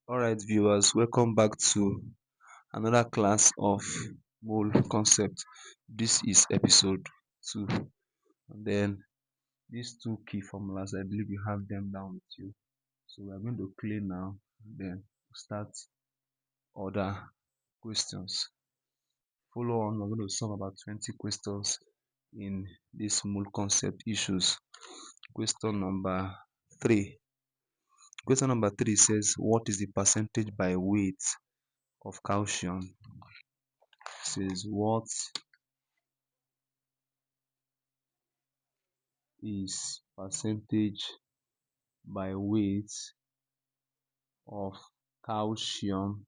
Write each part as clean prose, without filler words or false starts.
Alright viewers, welcome back to another class of mole concept. This is episode 2, and then these two key formulas, I believe you have them down with you. So we are going to play now, and then start other questions. Follow on, we're going to solve about 20 questions in this mole concept issues. Question number 3. Question number 3 says, what is the percentage by weight of calcium? Says what is percentage by weight of calcium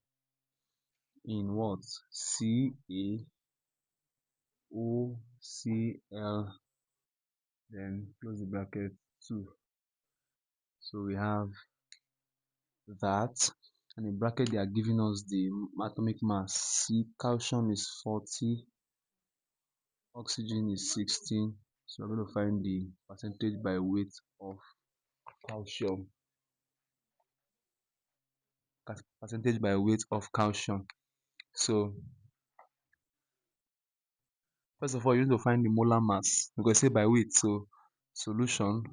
in what? CaOCl, then close the bracket 2. So we have that, and in bracket they are giving us the atomic mass. Calcium is 40, oxygen is 16. So we're going to find the percentage by weight of calcium. Percentage by weight of calcium. So first of all, you need to find the molar mass. We're going to say by weight. So solution,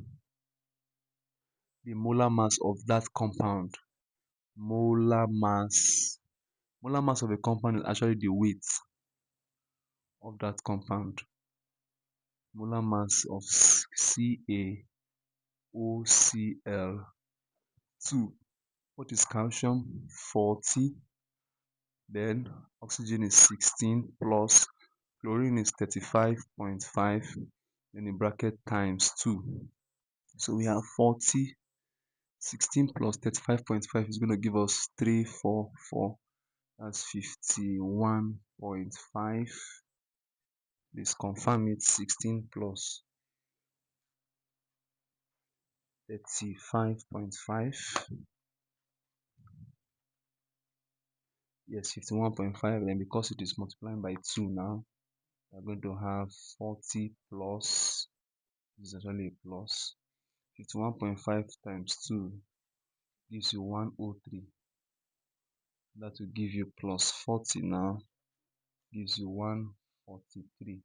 the molar mass of that compound. Molar mass. Molar mass of a compound is actually the weight of that compound. Molar mass of CaOCl 2. What is calcium? 40. Then oxygen is 16 plus chlorine is 35.5. Then in bracket times 2. So we have 40. 16 plus 35.5 is going to give us 344. That's 51.5. Please confirm it. 16 plus 35.5. Yes, 51.5. Then because it is multiplying by 2 now, we're going to have 40 plus. This is actually a plus. 51.5 times 2 gives you 103. That will give you plus 40 now. Gives you 143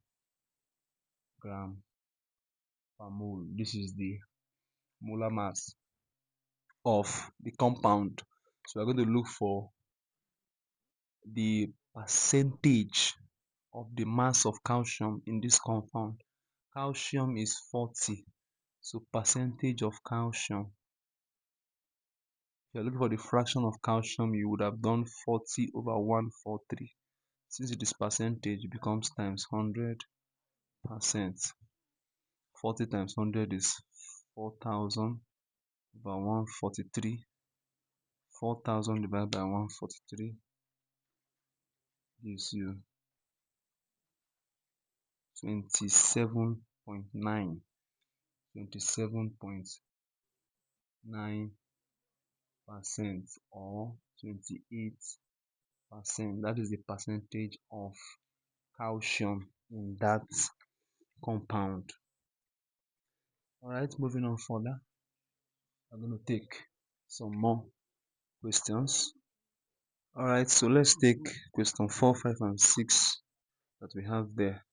gram per mole. This is the molar mass of the compound. So we're going to look for the percentage of the mass of calcium in this compound. Calcium is 40. So percentage of calcium. If you're looking for the fraction of calcium, you would have done 40 over 143. Since it is percentage, it becomes times 100%. 40 times 100 is 4,000 over 143. 4,000 divided by 143 gives you 27.9. 27.9% or 28%. That is the percentage of calcium in that compound. Alright, moving on further. I'm going to take some more questions. Alright, so let's take question 4, 5, and 6 that we have there.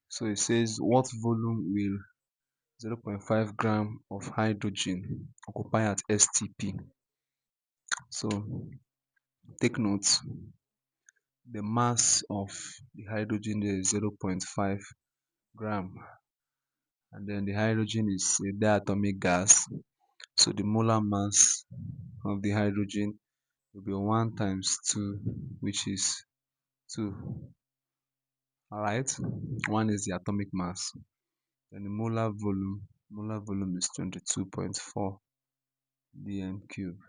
So it says, what volume will 0.5 gram of hydrogen occupy at STP? So take note, the mass of the hydrogen is 0.5 gram, and then the hydrogen is a diatomic gas. So the molar mass of the hydrogen will be 1 times 2, which is 2. Alright, 1 is the atomic mass. Then the molar volume is 22.4 dm cube.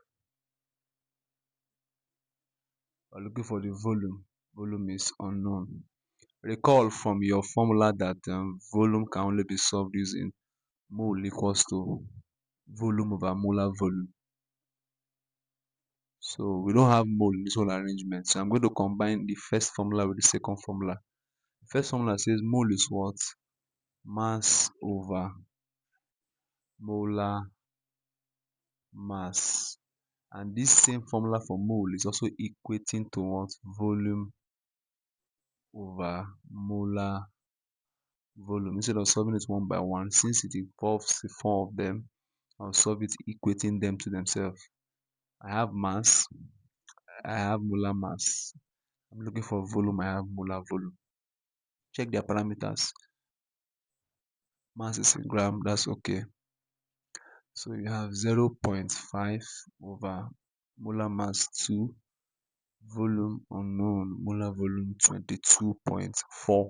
We're looking for the volume. Volume is unknown. Recall from your formula that volume can only be solved using mole equals to volume over molar volume. So we don't have mole in this whole arrangement. So I'm going to combine the first formula with the second formula. The first formula says mole is what? Mass over molar mass. And this same formula for mole is also equating to what? Volume over molar volume. Instead of solving it one by one, since it involves the four of them, I'll solve it equating them to themselves. I have mass, I have molar mass. I'm looking for volume, I have molar volume. Check their parameters. Mass is in gram, that's okay. So you have 0.5 over molar mass 2, volume unknown, molar volume 22.4.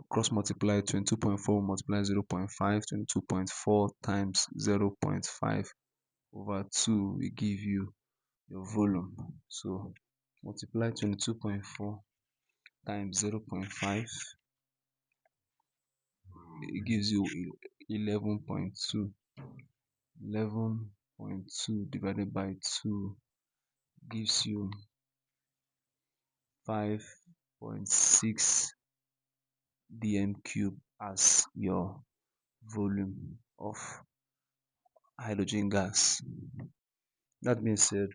Cross multiply 22.4 multiply 0.5, 22.4 times 0.5 over 2 will give you your volume. So multiply 22.4 times 0.5, it gives you 11.2. 11.2 divided by 2 gives you 5.6 dm cube as your volume of hydrogen gas. That being said,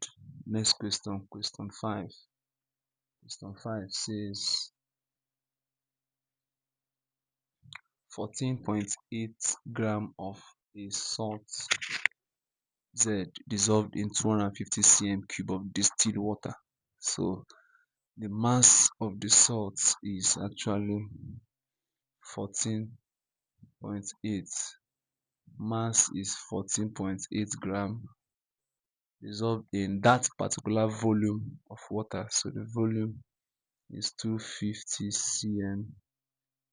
next question, question 5. Question 5 says 14.8 gram of a salt Z dissolved in 250 cm cube of distilled water. So the mass of the salt is actually 14.8. Mass is 14.8 gram dissolved in that particular volume of water. So the volume is 250 cm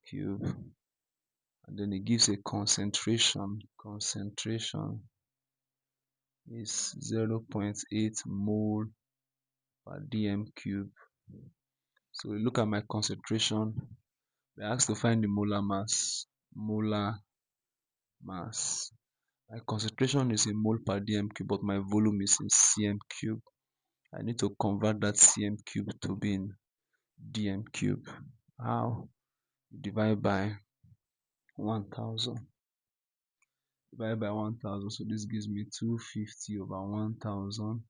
cube, and then it gives a concentration. Concentration is 0.8 mole per dm cube. So we look at my concentration. We're asked to find the molar mass. Molar mass. My concentration is in mole per dm cube, but my volume is in cm cube. I need to convert that cm cube to be in dm cube. How? Divide by 1000. Divide by 1000. So this gives me 250 over 1000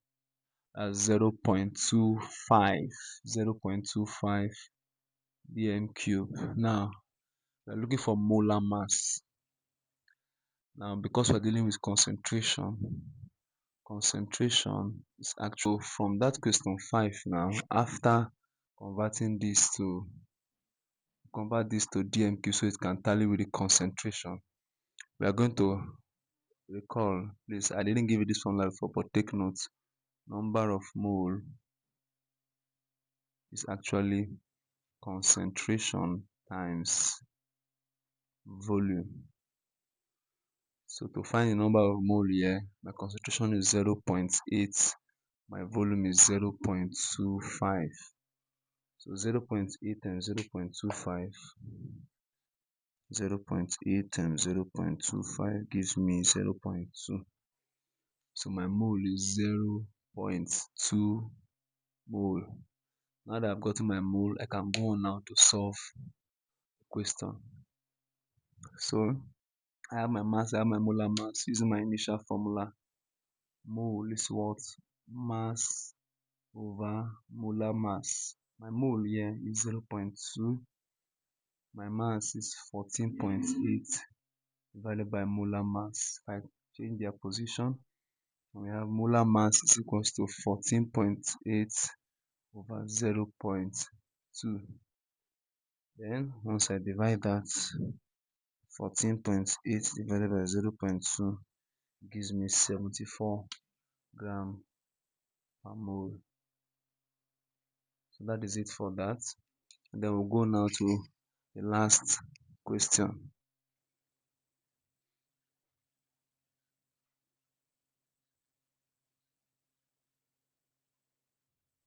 as 0.25. 0.25 dm cube. Now we're looking for molar mass. Now, because we're dealing with concentration is actual from that question 5. Now, after converting this to dm cube so it can tally with the concentration, we are going to recall this. I didn't give you this formula before, but take notes. Number of mole is actually concentration times volume. So to find the number of mole here, my concentration is 0.8, my volume is 0.25. So 0.8 times 0.25, 0.8 times 0.25 gives me 0.2. So my mole is 0.2 mole. Now that I've gotten my mole, I can go on now to solve the question. So I have my mass, I have my molar mass using my initial formula. Mole is what? Mass over molar mass. My mole here is 0.2. My mass is 14.8 divided by molar mass. If I change their position, we have molar mass is equals to 14.8 over 0.2. Then once I divide that, 14.8 divided by 0.2 gives me 74 gram per mole. So that is it for that. And then we'll go now to the last question.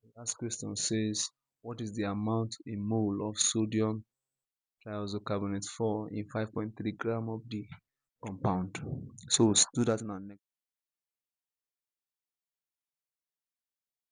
The last question says, what is the amount in mole of sodium triazocarbonate 4 in 5.3 gram of the compound? So we'll do that in our next